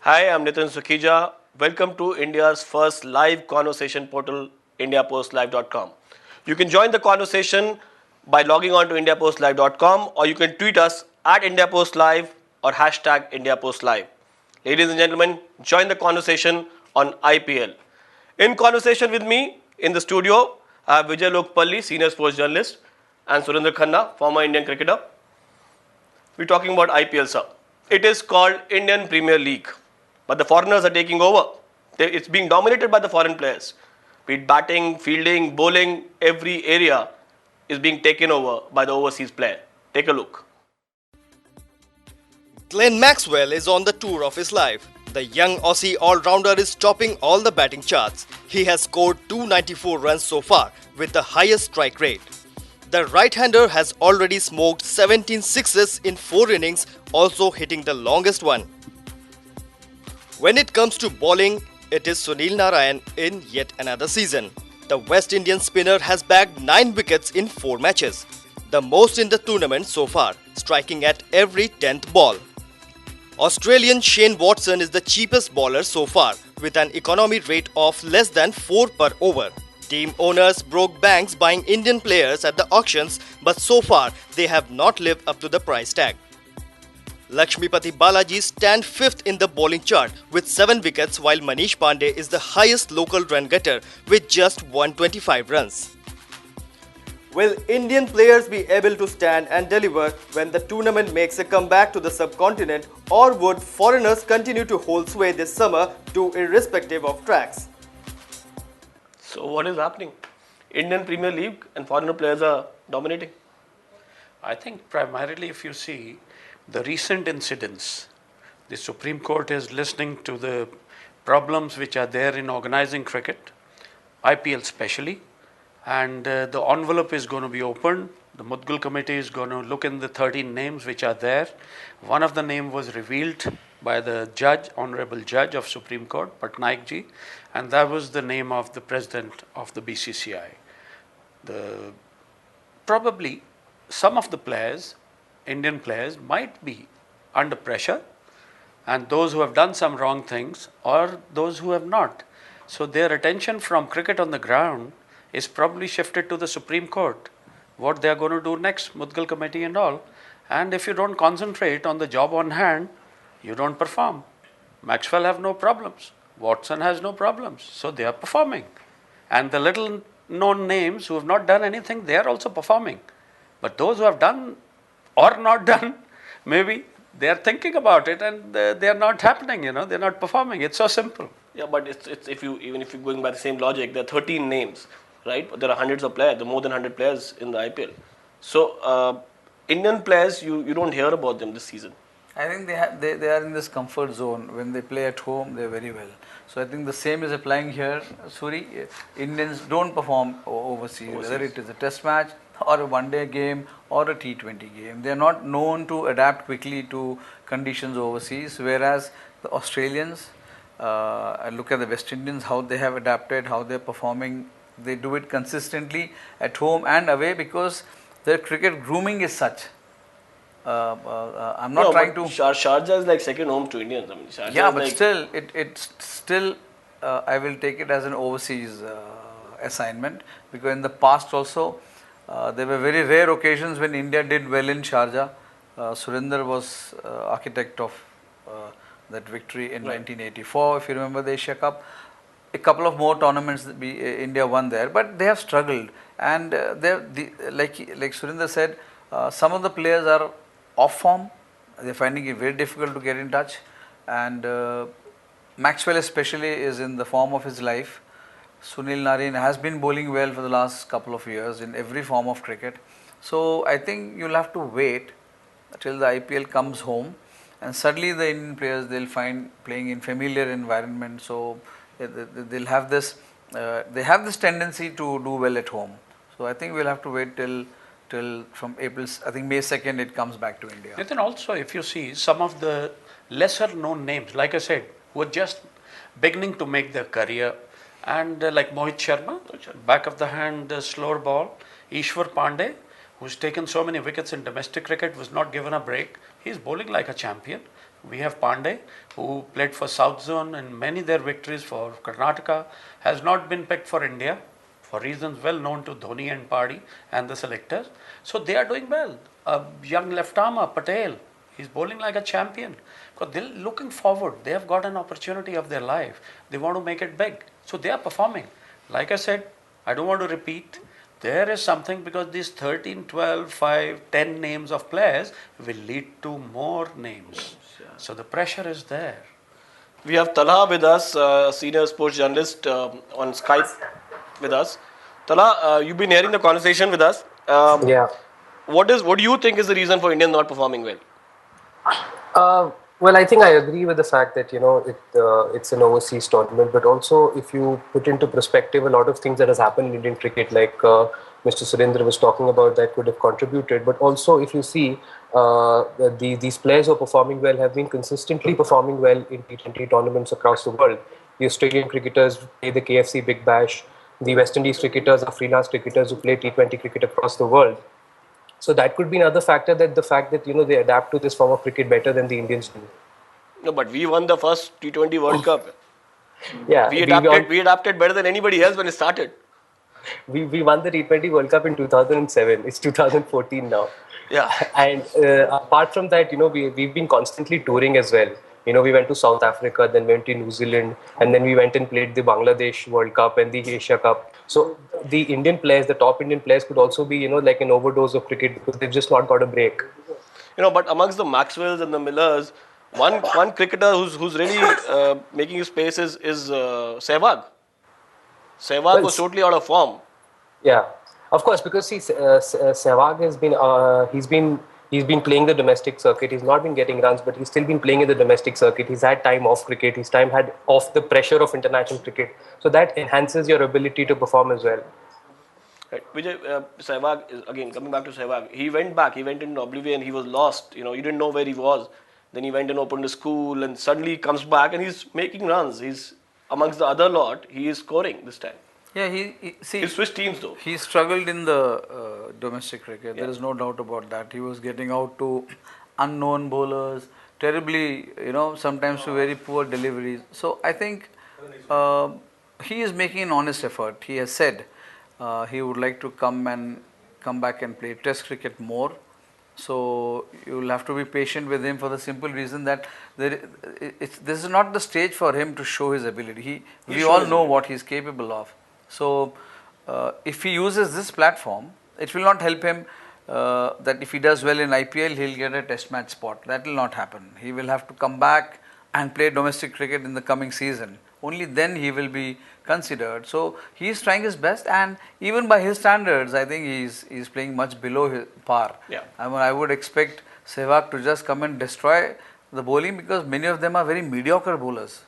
Hi, I'm Nitin Sukhija. Welcome to India's first live conversation portal, indiapostlive.com. You can join the conversation by logging on to indiapostlive.com or you can tweet us at indiapostlive or hashtag indiapostlive. Ladies and gentlemen, join the conversation on IPL. In conversation with me in the studio, I have Vijay Lokpalli, senior sports journalist, and Surinder Khanna, former Indian cricketer. We're talking about IPL, sir. It is called Indian Premier League, but the foreigners are taking over. It's being dominated by the foreign players. Be it batting, fielding, bowling, every area is being taken over by the overseas player. Take a look. Glenn Maxwell is on the tour of his life. The young Aussie all-rounder is topping all the batting charts. He has scored 294 runs so far with the highest strike rate. The right-hander has already smoked 17 sixes in 4 innings, also hitting the longest one. When it comes to bowling, it is Sunil Narine in yet another season. The West Indian spinner has bagged 9 wickets in 4 matches, the most in the tournament so far, striking at every 10th ball. Australian Shane Watson is the cheapest bowler so far, with an economy rate of less than 4 per over. Team owners broke banks buying Indian players at the auctions, but so far they have not lived up to the price tag. Lakshmipati Balaji stand 5th in the bowling chart with 7 wickets, while Manish Pandey is the highest local run getter with just 125 runs. Will Indian players be able to stand and deliver when the tournament makes a comeback to the subcontinent, or would foreigners continue to hold sway this summer to irrespective of tracks? So, what is happening? Indian Premier League and foreigner players are dominating. I think primarily if you see the recent incidents, the Supreme Court is listening to the problems which are there in organizing cricket, IPL especially, and the envelope is going to be opened. The Mudgal committee is going to look in the 13 names which are there. One of the name was revealed by the judge, honorable judge of Supreme Court, Patnaik ji, and that was the name of the president of the BCCI. Probably some of the players, Indian players, might be under pressure, and those who have done some wrong things or those who have not. So their attention from cricket on the ground is probably shifted to the Supreme Court, what they are going to do next, Mudgal committee and all. And if you don't concentrate on the job on hand, you don't perform. Maxwell have no problems. Watson has no problems. So they are performing. And the little known names who have not done anything, they are also performing. But those who have done or not done, maybe they are thinking about it and they are not happening, they're not performing. It's so simple. Yeah, but it's if you even if you're going by the same logic, there are 13 names, right? But there are hundreds of players, there are more than 100 players in the IPL. So Indian players, you don't hear about them this season. I think they are in this comfort zone. When they play at home, they are very well. So I think the same is applying here. Suri, Indians don't perform overseas, whether it is a test match or a one-day game or a T20 game. They are not known to adapt quickly to conditions overseas, whereas the Australians, look at the West Indians, how they have adapted, how they are performing. They do it consistently at home and away because their cricket grooming is such. I'm not trying to. Sharjah is like second home to Indians. I mean, Sharjah yeah, is but like, still, it's still. I will take it as an overseas assignment because in the past also there were very rare occasions when India did well in Sharjah. Surinder was architect of that victory in 1984. If you remember the Asia Cup, a couple of more tournaments India won there, but they have struggled. And like Surinder said, some of the players are off form. They're finding it very difficult to get in touch, and Maxwell especially is in the form of his life. Sunil Narine has been bowling well for the last couple of years in every form of cricket. So I think you'll have to wait till the IPL comes home, and suddenly the Indian players they'll find playing in familiar environment. So they'll have this they have this tendency to do well at home. So I think we'll have to wait till from April, I think May 2nd it comes back to India. And then also if you see some of the lesser known names, like I said, who are just beginning to make their career, and like Mohit Sharma, back of the hand slower ball, Ishwar Pandey, who's taken so many wickets in domestic cricket, was not given a break. He's bowling like a champion. We have Pandey, who played for South Zone, and many their victories for Karnataka, has not been picked for India for reasons well known to Dhoni and Padi and the selectors. So they are doing well. A young left armer, Patel, he's bowling like a champion. Because they're looking forward. They have got an opportunity of their life. They want to make it big. So they are performing. Like I said, I don't want to repeat. There is something, because these 13, 12, 5, 10 names of players will lead to more names. So the pressure is there. We have Talha with us, senior sports journalist on Skype with us. Talha, you've been hearing the conversation with us. Yeah. What do you think is the reason for India not performing well? Well, I think I agree with the fact that it's an overseas tournament, but also if you put into perspective a lot of things that has happened in Indian cricket, like Mr. Surendra was talking about, that could have contributed. But also, if you see, these players who are performing well have been consistently performing well in T20 tournaments across the world. The Australian cricketers play the KFC Big Bash. The West Indies cricketers are freelance cricketers who play T20 cricket across the world. So that could be another factor, that the fact that they adapt to this form of cricket better than the Indians do. No, but we won the first T20 World Cup. Yeah, We adapted better than anybody else when it started. we won the T20 World Cup in 2007. It's 2014 now. Yeah. And apart from that, we've been constantly touring as well. We went to South Africa, then went to New Zealand, and then we went and played the Bangladesh World Cup and the Asia Cup. So the Indian players, the top Indian players, could also be, like an overdose of cricket, because they've just not got a break. But amongst the Maxwells and the Millers, one cricketer who's really making his pace is Sehwag. Sehwag was totally out of form. Yeah, of course, because see, Sehwag has been he's been playing the domestic circuit. He's not been getting runs, but he's still been playing in the domestic circuit. He's had time off cricket. He's had off the pressure of international cricket. So that enhances your ability to perform as well. Right. Vijay, Sehwag, again, coming back to Sehwag, he went into oblivion, he was lost, you didn't know where he was. Then he went and opened a school, and suddenly comes back and he's making runs. He's amongst the other lot, he is scoring this time. Yeah, he switched teams though. He struggled in the domestic cricket. There is no doubt about that. He was getting out to unknown bowlers, terribly, sometimes to very poor deliveries. So I think he is making an honest effort. He has said he would like to come back and play Test cricket more. So you will have to be patient with him, for the simple reason that this is not the stage for him to show his ability. We all know what he is capable of. So if he uses this platform, it will not help him that if he does well in IPL, he'll get a test match spot. That will not happen. He will have to come back and play domestic cricket in the coming season. Only then he will be considered. So he is trying his best, and even by his standards, I think he's playing much below his par. Yeah. I would expect Sehwag to just come and destroy the bowling, because many of them are very mediocre bowlers.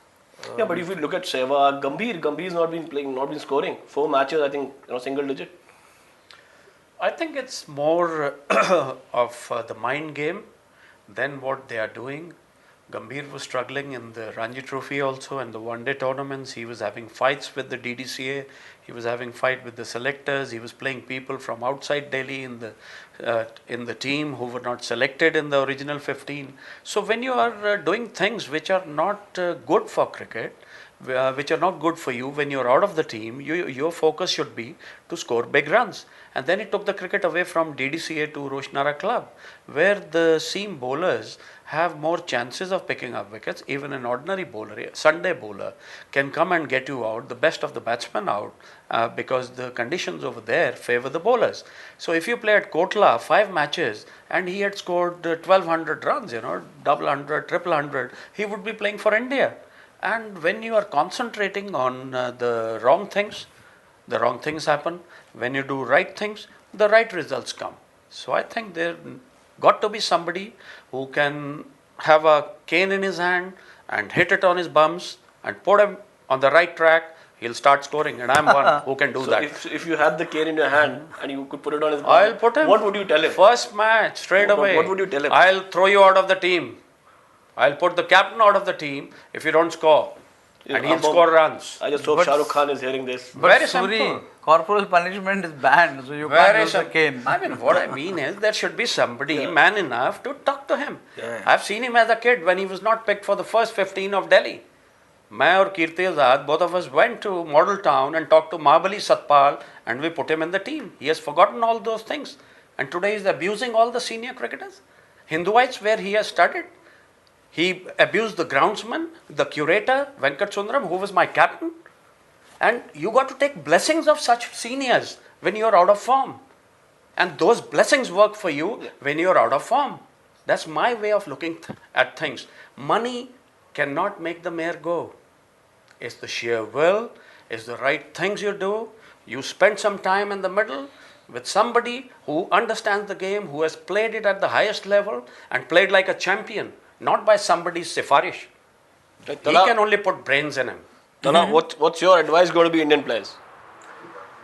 Yeah, but if you look at Sehwag, Gambhir's not been scoring. 4 matches, I think, single digit. I think it's more of the mind game than what they are doing. Gambhir was struggling in the Ranji Trophy also, and the one-day tournaments. He was having fights with the DDCA. He was having fight with the selectors. He was playing people from outside Delhi in the team who were not selected in the original 15. So when you are doing things which are not good for cricket, which are not good for you, when you're out of the team, your focus should be to score big runs. And then it took the cricket away from DDCA to Roshnara Club, where the seam bowlers have more chances of picking up wickets. Even an ordinary bowler, a Sunday bowler, can come and get you out, the best of the batsmen out, because the conditions over there favor the bowlers. So if you play at Kotla 5 matches and he had scored 1200 runs, double hundred, triple hundred, he would be playing for India. And when you are concentrating on the wrong things happen. When you do right things, the right results come. So I think there got to be somebody who can have a cane in his hand and hit it on his bums and put him on the right track. He'll start scoring, and I'm one who can do that. If you had the cane in your hand and you could put it on his bum, I'll put him. What would you tell him? First match, straight away. What would you tell him? I'll throw you out of the team. I'll put the captain out of the team if you don't score. And he'll score runs. I just hope Shah Rukh Khan is hearing this. Very simple. Corporal punishment is banned, so you Where can't is use the cane. I mean, what I mean is there should be somebody man enough to talk to him. Yeah. I've seen him as a kid when he was not picked for the first 15 of Delhi. मैं और Kirti Azad, both of us went to Model Town and talked to Mahabali Satpal and we put him in the team. He has forgotten all those things. And today he's abusing all the senior cricketers. Hinduites, where he has studied. He abused the groundsman, the curator, Venkat Sundaram, who was my captain. And you got to take blessings of such seniors when you're out of form. And those blessings work for you when you're out of form. That's my way of looking at things. Money cannot make the mare go. It's the sheer will, it's the right things you do. You spend some time in the middle with somebody who understands the game, who has played it at the highest level and played like a champion, not by somebody's sifarish. He can only put brains in him. Tala, what's your advice going to be Indian players?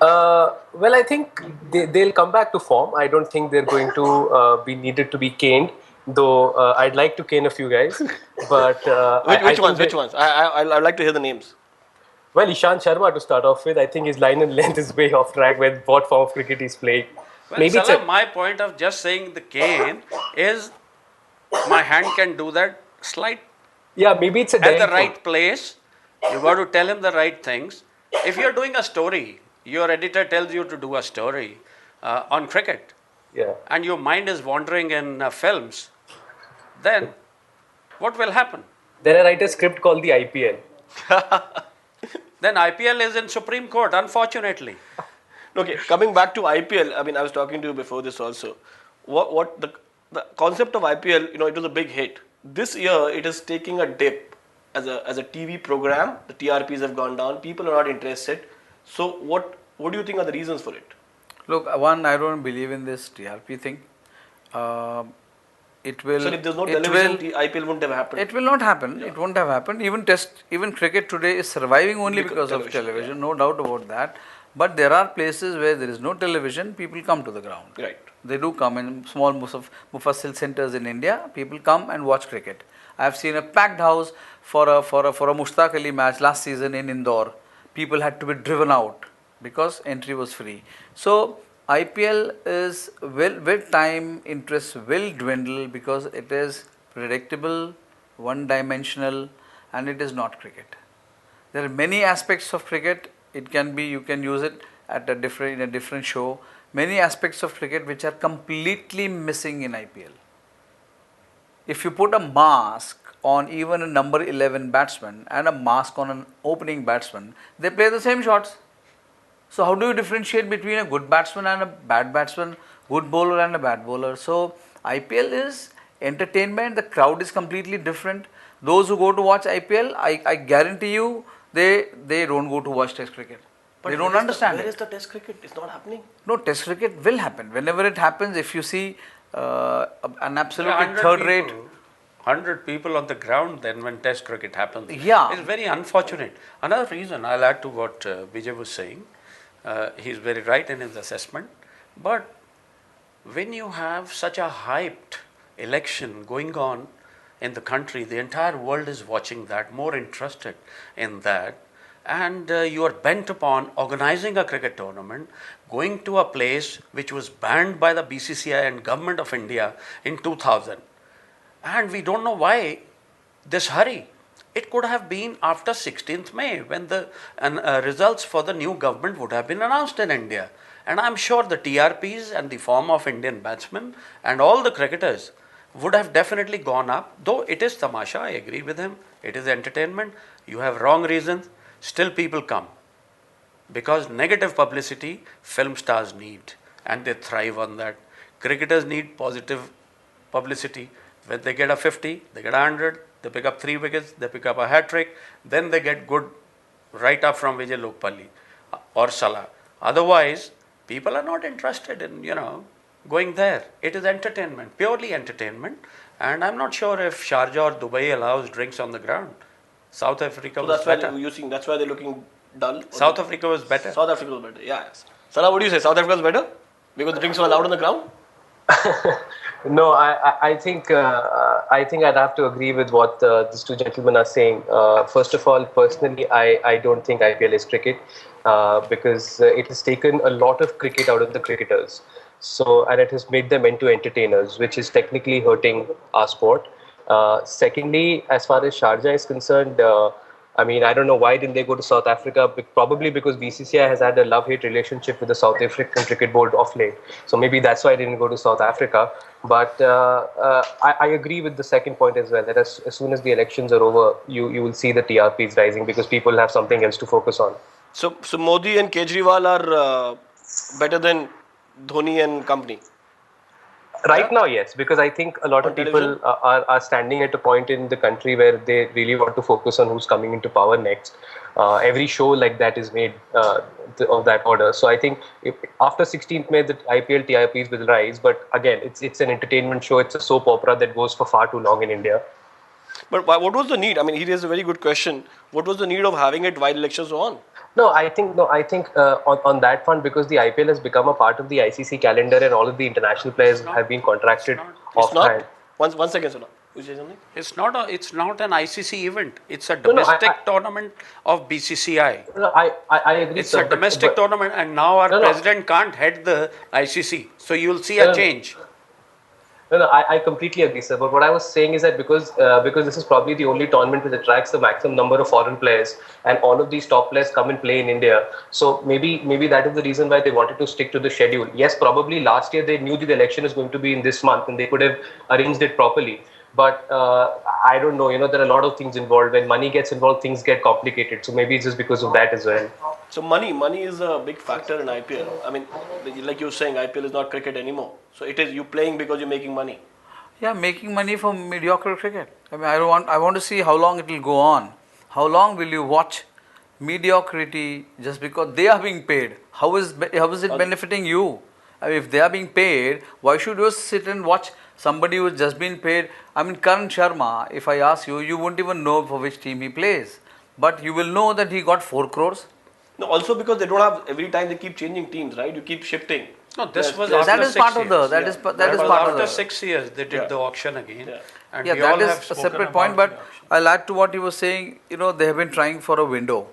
Well, I think they'll come back to form. I don't think they're going to be needed to be caned, though I'd like to cane a few guys. But Which ones? I'd like to hear the names. Well, Ishant Sharma to start off with, I think his line and length is way off track with what form of cricket he's playing. Well, Maybe it's Salah, my point of just saying the cane is my hand can do that slight maybe it's a at the daring right thought. place. You got to tell him the right things. If you're doing a story, your editor tells you to do a story on cricket, Yeah. and your mind is wandering in films, then what will happen? Then I write a script called the IPL. Then IPL is in Supreme Court, unfortunately. Okay, coming back to IPL, I mean, I was talking to you before this also. What the concept of IPL, it was a big hit. This year, it is taking a dip as a TV program. The TRPs have gone down. People are not interested. So, what do you think are the reasons for it? Look, one, I don't believe in this TRP thing. It will. So, if there's no it television, will- IPL wouldn't have happened. It will not happen. It won't have happened. Even cricket today is surviving only because of television. No doubt about that. But there are places where there is no television. People come to the ground. Right. They do come in small Mufassil centers in India. People come and watch cricket. I have seen a packed house for a Mushtaq Ali match last season in Indore. People had to be driven out because entry was free. So IPL is with time interest will dwindle because it is predictable, one-dimensional, and it is not cricket. There are many aspects of cricket. It can be, you can use it at in a different show. Many aspects of cricket which are completely missing in IPL. If you put a mask on even a number 11 batsman and a mask on an opening batsman, they play the same shots. So how do you differentiate between a good batsman and a bad batsman, good bowler and a bad bowler? So IPL is entertainment, the crowd is completely different. Those who go to watch IPL, I guarantee you, they don't go to watch Test cricket. They don't understand Where it. is the Test cricket? It's not happening. No, Test cricket will happen. Whenever it happens, if you see an absolutely 100 third rate. people, 100 people on the ground then when Test cricket happens. Yeah. It's very unfortunate. Another reason, I'll add to what Vijay was saying, he's very right in his assessment, but when you have such a hyped election going on in the country, the entire world is watching that, more interested in that, and you are bent upon organizing a cricket tournament, going to a place which was banned by the BCCI and Government of India in 2000. And we don't know why this hurry. It could have been after 16th May when the results for the new government would have been announced in India. And I'm sure the TRPs and the form of Indian batsmen and all the cricketers would have definitely gone up. Though it is tamasha, I agree with him. It is entertainment. You have wrong reasons. Still people come. Because negative publicity, film stars need. And they thrive on that. Cricketers need positive publicity. When they get a 50, they get a 100, they pick up 3 wickets, they pick up a hat-trick, then they get good write-up from Vijay Lokpalli or Salah. Otherwise, people are not interested in, going there. It is entertainment, purely entertainment. And I'm not sure if Sharjah or Dubai allows drinks on the ground. South Africa So was that's why better. that's why they're looking dull. South Africa was better. South Africa was better. Yeah. Yes. Salah, what do you say? South Africa was better because the drinks were allowed on the ground. No, I think I'd have to agree with what these two gentlemen are saying. First of all, personally, I don't think IPL is cricket because it has taken a lot of cricket out of the cricketers. So, and it has made them into entertainers, which is technically hurting our sport. Secondly, as far as Sharjah is concerned, I mean, I don't know why didn't they go to South Africa? Probably because BCCI has had a love-hate relationship with the South African Cricket Board of late. So maybe that's why I didn't go to South Africa. But I agree with the second point as well. That as soon as the elections are over, you will see the TRPs rising because people have something else to focus on. So Modi and Kejriwal are better than Dhoni and company Right now, yes, because I think a lot on of television. people are standing at a point in the country where they really want to focus on who's coming into power next. Every show like that is made of that order. So I think after 16th May, the IPL TIPs will rise. But again, it's an entertainment show. It's a soap opera that goes for far too long in India. But what was the need? I mean, he raised a very good question. What was the need of having it while elections were on? No, I think on that front, because the IPL has become a part of the ICC calendar and all of the international players It's not. have been It's contracted not. It's offhand. not. One second, Sona. You say something? It's not an ICC event. It's a No, no, domestic tournament of BCCI. I agree, It's a sir. domestic tournament, and now our no, no, president can't head the ICC. So you will see a no, no, change. no, I completely agree, sir. But what I was saying is that because this is probably the only tournament which attracts the maximum number of foreign players, and all of these top players come and play in India. So maybe that is the reason why they wanted to stick to the schedule. Yes, probably last year they knew the election is going to be in this month, and they could have arranged it properly. But I don't know. You know, there are a lot of things involved. When money gets involved, things get complicated. So maybe it's just because of that as well. So money is a big factor in IPL. I mean, like you were saying, IPL is not cricket anymore. So it is you playing because you're making money. Yeah, making money from mediocre cricket. I mean, I want to see how long it will go on. How long will you watch mediocrity just because they are being paid? How is it benefiting you? I mean, if they are being paid, why should you sit and watch somebody who's just been paid? I mean, Karan Sharma, if I ask you, you won't even know for which team he plays. But you will know that he got 4 crores. No, also because they don't have every time they keep changing teams, right? You keep shifting. No, this was Players- after That is 6 part of the, years. that is, Yeah. that is was part of after the. 6 years they did Yeah. the auction again, Yeah. and Yeah, we that all is have a spoken separate about point. the But auction. I'll add to what you were saying. You know, they have been trying for a window,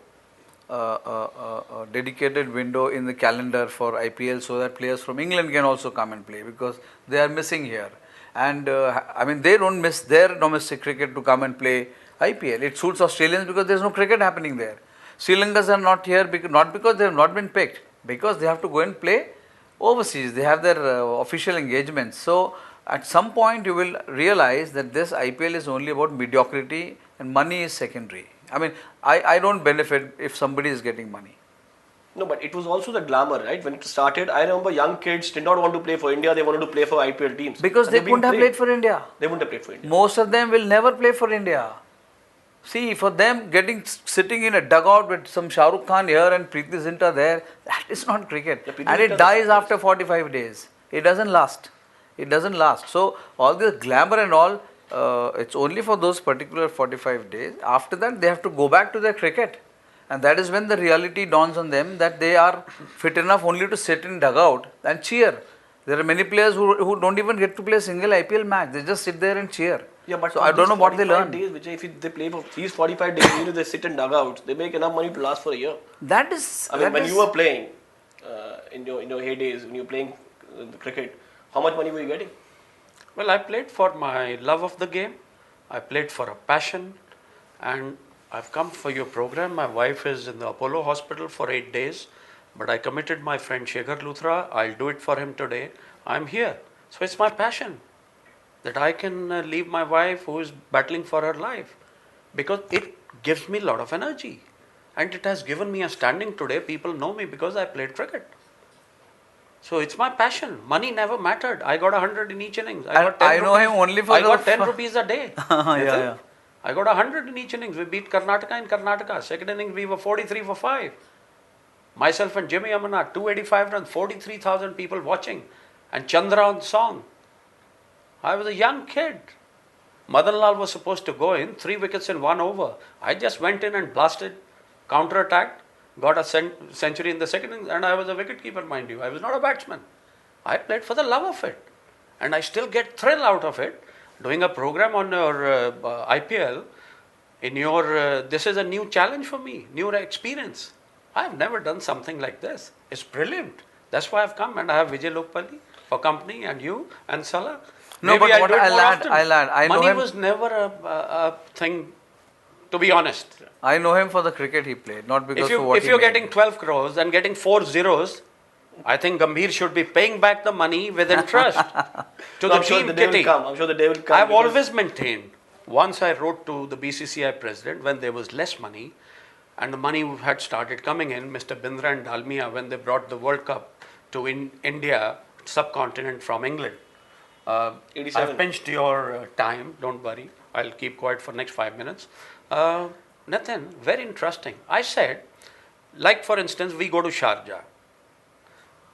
a dedicated window in the calendar for IPL, so that players from England can also come and play because they are missing here. And I mean, they don't miss their domestic cricket to come and play IPL. It suits Australians because there's no cricket happening there. Sri Lankans are not here because, not because they have not been picked, because they have to go and play overseas. They have their official engagements. So at some point you will realize that this IPL is only about mediocrity and money is secondary. I mean, I don't benefit if somebody is getting money. No, but it was also the glamour, right? When it started, I remember young kids did not want to play for India. They wanted to play for IPL teams. Because And they they're being couldn't have played for India. They wouldn't have played for India. Most of them will never play for India. See, for them sitting in a dugout with some Shah Rukh Khan here and Preeti Zinta there, that is not cricket. Yeah, Preeti And Zinta it is dies a after 45 days. It doesn't last. It doesn't last. So all this glamour and all, it's only for those particular 45 days. After that, they have to go back to their cricket. And that is when the reality dawns on them that they are fit enough only to sit in dugout and cheer. There are many players who don't even get to play a single IPL match. They just sit there and cheer. Yeah, but so for I don't these know what they 45 learn. days, which if they play for these 45 days, even if they sit in dugouts, they make enough money to last for a year. That is. I mean, that when is- you were playing in your heydays, when you were playing the cricket, how much money were you getting? Well, I played for my love of the game. I played for a passion, and I've come for your program. My wife is in the Apollo hospital for 8 days, but I committed my friend Shekhar Luthra. I'll do it for him today. I'm here. So it's my passion that I can leave my wife who is battling for her life, because it gives me a lot of energy. And it has given me a standing today. People know me because I played cricket. So it's my passion. Money never mattered. I got 100 in each innings. And I know him only for I the got 10 rupees a day. Yeah, That's it. yeah. I got 100 in each innings. We beat Karnataka in Karnataka. Second innings we were 43 for 5. Myself and Jimmy Amanat, 285 runs, 43,000 people watching. And Chandra on song. I was a young kid. Madan Lal was supposed to go in, 3 wickets in 1 over. I just went in and blasted, counter-attacked, got a century in the second innings, and I was a wicket keeper, mind you. I was not a batsman. I played for the love of it. and I still get thrill out of it. Doing a program on your IPL, in your this is a new challenge for me, new experience. I have never done something like this. It's brilliant. That's why I've come, and I have Vijay Lokpalli for company, and you and Salah. No, Maybe but what do it I'll more add, often. I know Money him. was never a thing, to be honest. I know him for the cricket he played, not because for what If he you're made. getting 12 crores and getting 4 zeros, I think Gambhir should be paying back the money with interest to the I'm sure team the day kitty. will come. I'm sure the day will come. I've because- always maintained. Once I wrote to the BCCI president when there was less money, and the money had started coming in, Mr. Bindra and Dalmia, when they brought the World Cup to India, subcontinent from England. 87. I've pinched your time, don't worry. I'll keep quiet for next 5 minutes. Nathan, very interesting. I said, like for instance, we go to Sharjah.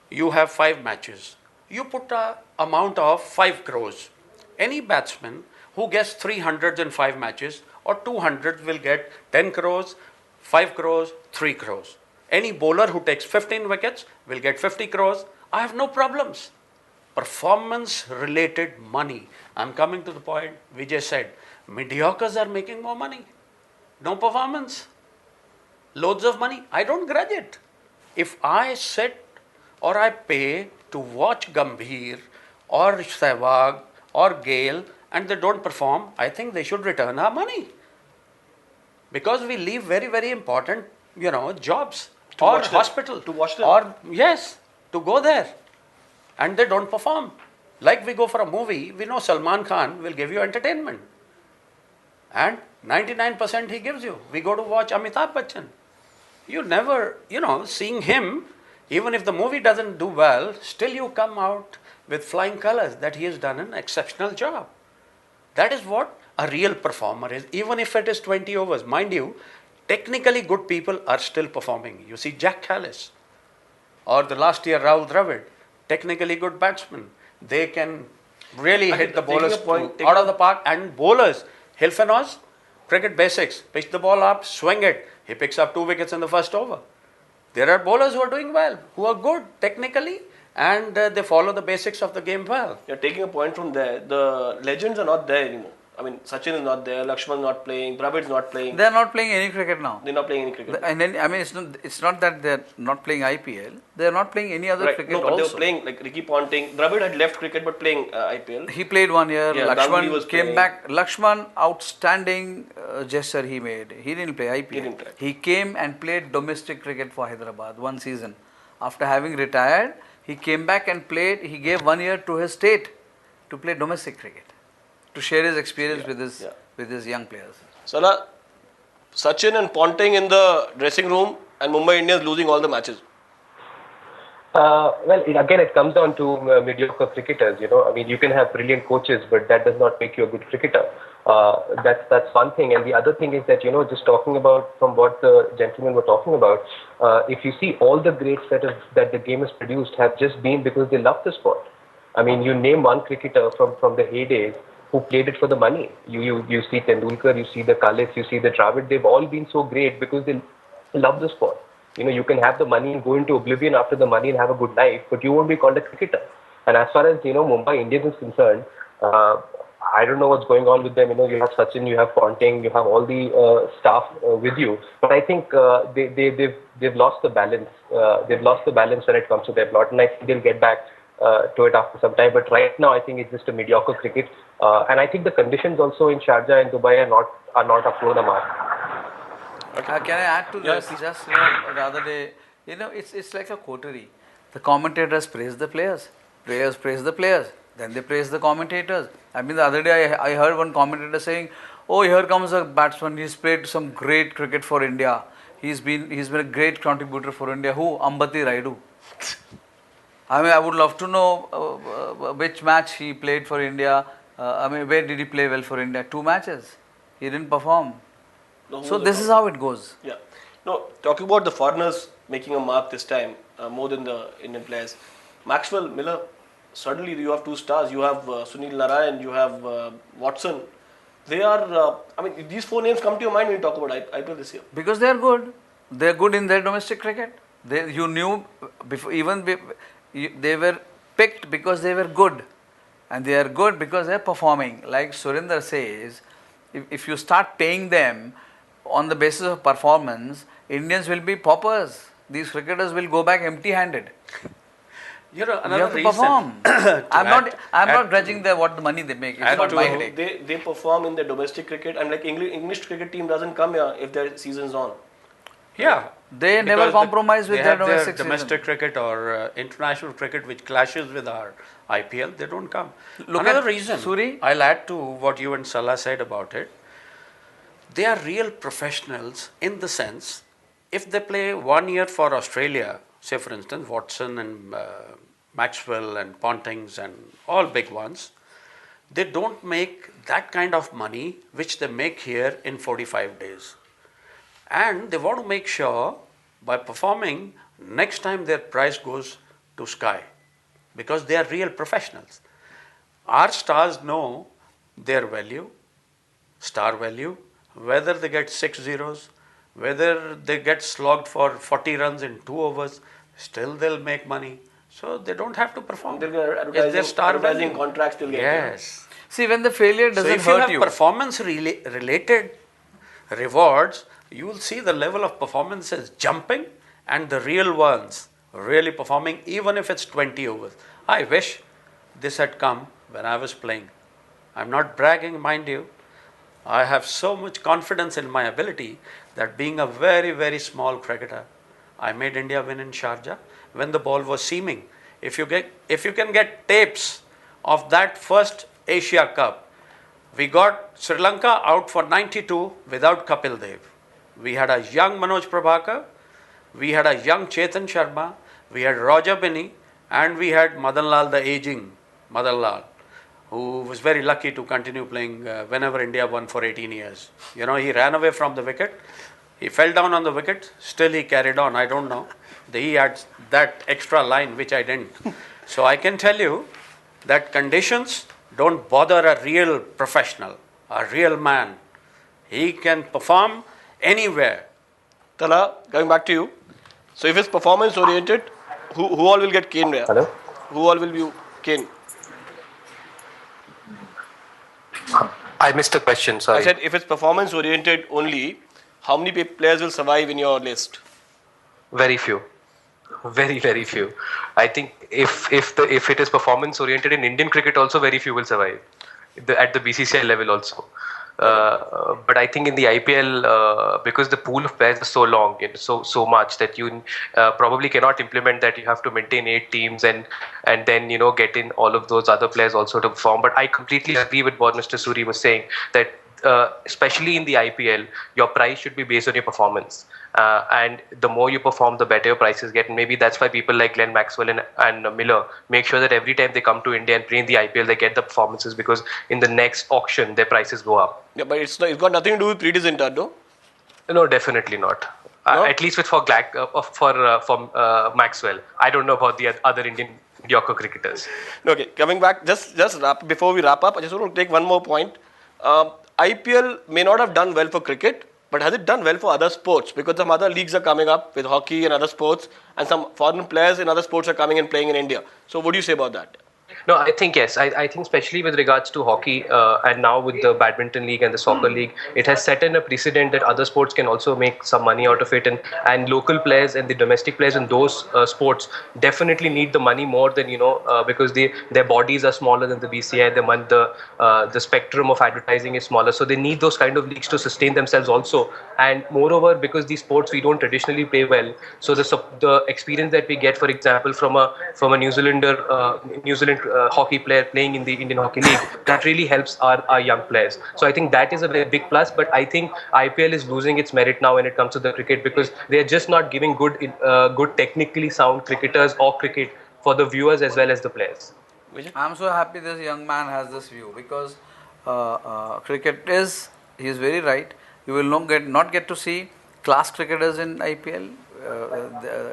You have 5 matches. You put a amount of 5 crores. Any batsman who gets 300s in 5 matches or 200 will get 10 crores, 5 crores, 3 crores. Any bowler who takes 15 wickets will get 50 crores. I have no problems. Performance related money. I'm coming to the point Vijay said. Mediocres are making more money. No performance. Loads of money. I don't grudge it. If I sit or I pay to watch Gambhir or Sehwag or Gale and they don't perform, I think they should return our money. Because we leave very, very important, jobs To or watch them. hospital. To watch them. Or, yes, to go there. And they don't perform. Like we go for a movie, we know Salman Khan will give you entertainment. And 99% he gives you. We go to watch Amitabh Bachchan. You never, seeing him, even if the movie doesn't do well, still you come out with flying colors that he has done an exceptional job. That is what a real performer is, even if it is 20 overs. Mind you, technically good people are still performing. You see Jack Callis or the last year Rahul Dravid, technically good batsmen. They can really hit the taking bowlers a point- out of the park. And bowlers, Hilfenhaus, cricket basics, pitch the ball up, swing it. He picks up 2 wickets in the first over. There are bowlers who are doing well, who are good technically, and they follow the basics of the game well. You're taking a point from there. The legends are not there anymore. I mean, Sachin is not there, Lakshman is not playing, Dravid is not playing. They are not playing any cricket now. They're not playing any cricket. And then, I mean, it's not that they are not playing IPL. They are not playing any other Right. cricket No, but also. they were playing like Ricky Ponting. Dravid had left cricket but playing IPL. He played 1 year. Yeah, Ganguly was Lakshman came playing. back. Lakshman, outstanding gesture he made. He didn't play IPL. He didn't play. He came and played domestic cricket for Hyderabad 1 season. After having retired, he came back and played. He gave 1 year to his state to play domestic cricket, to share his experience with his young players. Salah, Sachin and Ponting in the dressing room and Mumbai Indians losing all the matches. Again, it comes down to mediocre cricketers. I mean, you can have brilliant coaches, but that does not make you a good cricketer. That's one thing. And the other thing is that, just talking about from what the gentlemen were talking about, if you see all the greats that the game has produced have just been because they love the sport. I mean, you name one cricketer from the heydays who played it for the money. You see Tendulkar, you see the Kallis, you see the Dravid. They've all been so great because they love the sport. You can have the money and go into oblivion after the money and have a good life, but you won't be called a cricketer. And as far as, Mumbai Indians is concerned, I don't know what's going on with them. You have Sachin, you have Ponting, you have all the staff with you. But I think they've lost the balance. They've lost the balance when it comes to their plot, and I think they'll get back to it after some time. But right now, I think it's just a mediocre cricket. And I think the conditions also in Sharjah and Dubai are not up to the mark. Can I add to Yes. this? Just the other day, it's like a coterie. The commentators praise the players praise the players, then they praise the commentators. I mean, the other day I heard one commentator saying, "Oh, here comes a batsman. He's played some great cricket for India. He's been a great contributor for India." Who? Ambati Raidu. I mean, I would love to know which match he played for India. Where did he play well for India? 2 matches. He didn't perform. So this is how it goes. Yeah. No, talking about the foreigners making a mark this time, more than the Indian players. Maxwell, Miller, suddenly you have 2 stars. You have Sunil Narayan, you have Watson. They are, these 4 names come to your mind when you talk about IPL this year. Because they are good. They are good in their domestic cricket. You knew before, they were picked because they were good. And they are good because they are performing. Like Surinder says, if you start paying them on the basis of performance, Indians will be paupers. These cricketers will go back empty-handed. You know, You another have to reason perform. to I'm not. I'm add not to- grudging what the money they make. It's add not to- my No, take. they perform in the domestic cricket, and like English cricket team doesn't come here if their season's on. Yeah. They never Because compromise with they their have their domestic domestic season. cricket or international cricket which clashes with our IPL, they don't come. Look Another at reason, Suri. I'll add to what you and Salah said about it, they are real professionals in the sense, if they play 1 year for Australia, say for instance Watson and Maxwell and Pontings and all big ones, they don't make that kind of money which they make here in 45 days. And they want to make sure by performing, next time their price goes to sky because they are real professionals. Our stars know their value, star value, whether they get 6 zeros, whether they get slogged for 40 runs in 2 overs, still they'll make money. So they don't have to perform. They'll get It's their star advertising value. contracts they'll get. Yes. See, when the failure So doesn't if you hurt have you, performance related rewards, you will see the level of performance is jumping and the real ones really performing even if it's 20 overs. I wish this had come when I was playing. I'm not bragging, mind you. I have so much confidence in my ability that being a very, very small cricketer, I made India win in Sharjah when the ball was seaming. If you can get tapes of that first Asia Cup, we got Sri Lanka out for 92 without Kapil Dev. We had a young Manoj Prabhakar, we had a young Chetan Sharma, we had Roger Binney, and we had Madan Lal, the aging Madan Lal, who was very lucky to continue playing whenever India won for 18 years. You know, he ran away from the wicket. He fell down on the wicket, still he carried on, I don't know. He had that extra line which I didn't. So I can tell you that conditions don't bother a real professional, a real man. He can perform anywhere. Tala, coming back to you. So if it's performance oriented, who all will get cane there? Hello? Who all will be cane? I missed the question, sorry. I said if it's performance oriented only, how many players will survive in your list? Very few. Very, very few. I think if it is performance oriented in Indian cricket, also very few will survive at the BCCI level also. But I think in the IPL, because the pool of players is so long and so much that you probably cannot implement that. You have to maintain 8 teams and then get in all of those other players also to perform. But I completely agree with what Mr. Suri was saying that especially in the IPL, your price should be based on your performance. And the more you perform, the better your prices get. And maybe that's why people like Glenn Maxwell and Miller make sure that every time they come to India and play in the IPL, they get the performances because in the next auction, their prices go up. Yeah, but it's got nothing to do with Preeti Zinta, no? No, definitely not. No? At least for Maxwell. I don't know about the other Indian mediocre cricketers. Okay, coming back, just before we wrap up, I just want to take one more point. IPL may not have done well for cricket, but has it done well for other sports? Because some other leagues are coming up with hockey and other sports, and some foreign players in other sports are coming and playing in India. So what do you say about that? No, I think yes. I think especially with regards to hockey and now with the badminton league and the soccer league, it has set in a precedent that other sports can also make some money out of it, and local players and the domestic players in those sports definitely need the money more than because their bodies are smaller than the BCI. The spectrum of advertising is smaller, so they need those kind of leagues to sustain themselves also. And moreover, because these sports we don't traditionally play well, so the experience that we get, for example, from a New Zealand hockey player playing in the Indian Hockey League, that really helps our young players. So I think that is a very big plus. But I think IPL is losing its merit now when it comes to the cricket because they are just not giving good technically sound cricketers or cricket for the viewers as well as the players. I'm so happy this young man has this view because cricket he is very right. You will not get to see class cricketers in IPL,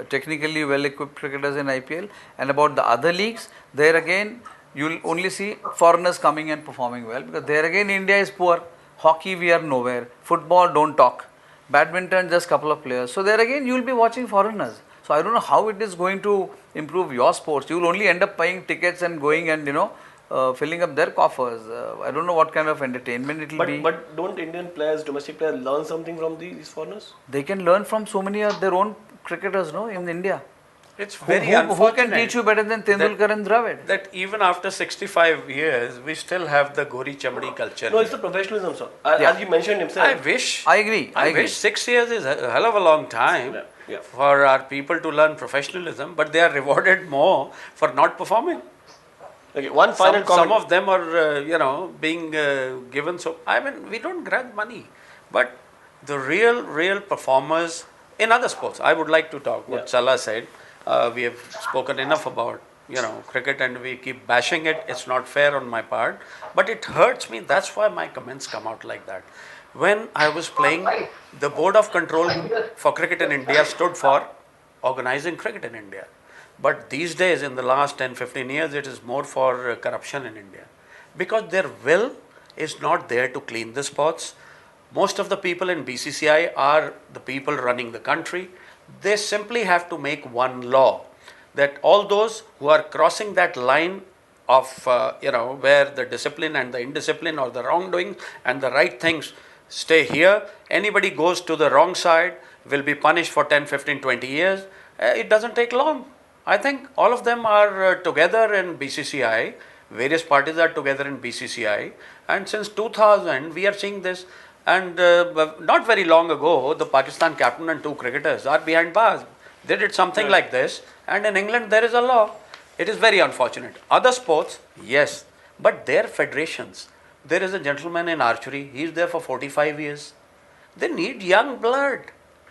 technically well-equipped cricketers in IPL. And about the other leagues, there again, you will only see foreigners coming and performing well because there again India is poor. Hockey, we are nowhere. Football, don't talk. Badminton, just couple of players. So there again, you will be watching foreigners. So I don't know how it is going to improve your sports. You will only end up buying tickets and going and filling up their coffers. I don't know what kind of entertainment it will be. But don't Indian players, domestic players, learn something from these foreigners? They can learn from so many of their own cricketers, no, in India. It's Who, very who, who unfortunate. can teach you better than Tendulkar and Dravid? That even after 65 years, we still have the Gori Chamdi culture. No, it's the professionalism, sir. Yeah. As you mentioned himself. I wish. I agree. I wish 6 years is a hell of a long time Yeah. for our people to learn professionalism, but they are rewarded more for not performing. Okay, one final comment. Some of them are, being given. So I mean, we don't grant money, but the real performers in other sports. I would like to talk what Salah said. We have spoken enough about cricket, and we keep bashing it. It's not fair on my part, but it hurts me. That's why my comments come out like that. When I was playing, the board of control for cricket in India stood for organizing cricket in India. But these days, in the last 10-15 years, it is more for corruption in India. Because their will is not there to clean the sports. Most of the people in BCCI are the people running the country. They simply have to make one law that all those who are crossing that line of, where the discipline and the indiscipline or the wrongdoing and the right things stay here. Anybody goes to the wrong side will be punished for 10, 15, 20 years. It doesn't take long. I think all of them are together in BCCI. Various parties are together in BCCI. And since 2000, we are seeing this. And not very long ago, the Pakistan captain and 2 cricketers are behind bars. They did something like this. And in England, there is a law. It is very unfortunate. Other sports, yes. But their federations. There is a gentleman in archery. He is there for 45 years. They need young blood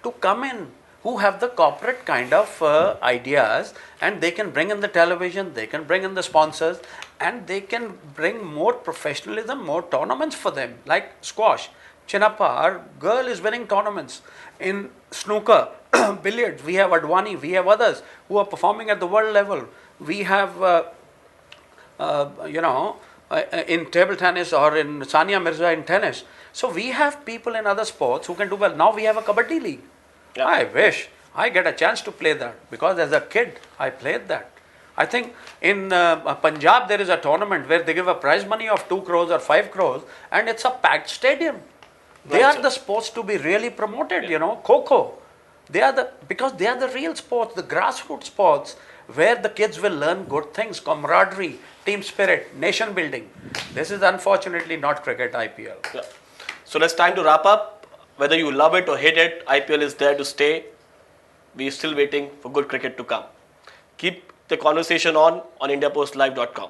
to come in who have the corporate kind of ideas, and they can bring in the television, they can bring in the sponsors, and they can bring more professionalism, more tournaments for them, like squash. Chinnappa, our girl is winning tournaments. In snooker, billiards, we have Advani, we have others who are performing at the world level. We have, in table tennis or in Sania Mirza in tennis. So we have people in other sports who can do well. Now we have a Kabaddi League. Yeah. I wish I get a chance to play that, because as a kid I played that. I think in Punjab there is a tournament where they give a prize money of 2 crores or 5 crores, and it's a packed stadium. They are the sports to be really promoted, Kho-Kho. Because they are the real sports, the grassroots sports, where the kids will learn good things, camaraderie, team spirit, nation building. This is unfortunately not cricket IPL. Yeah. So it's time to wrap up. Whether you love it or hate it, IPL is there to stay. We are still waiting for good cricket to come. Keep the conversation on IndiaPostLive.com.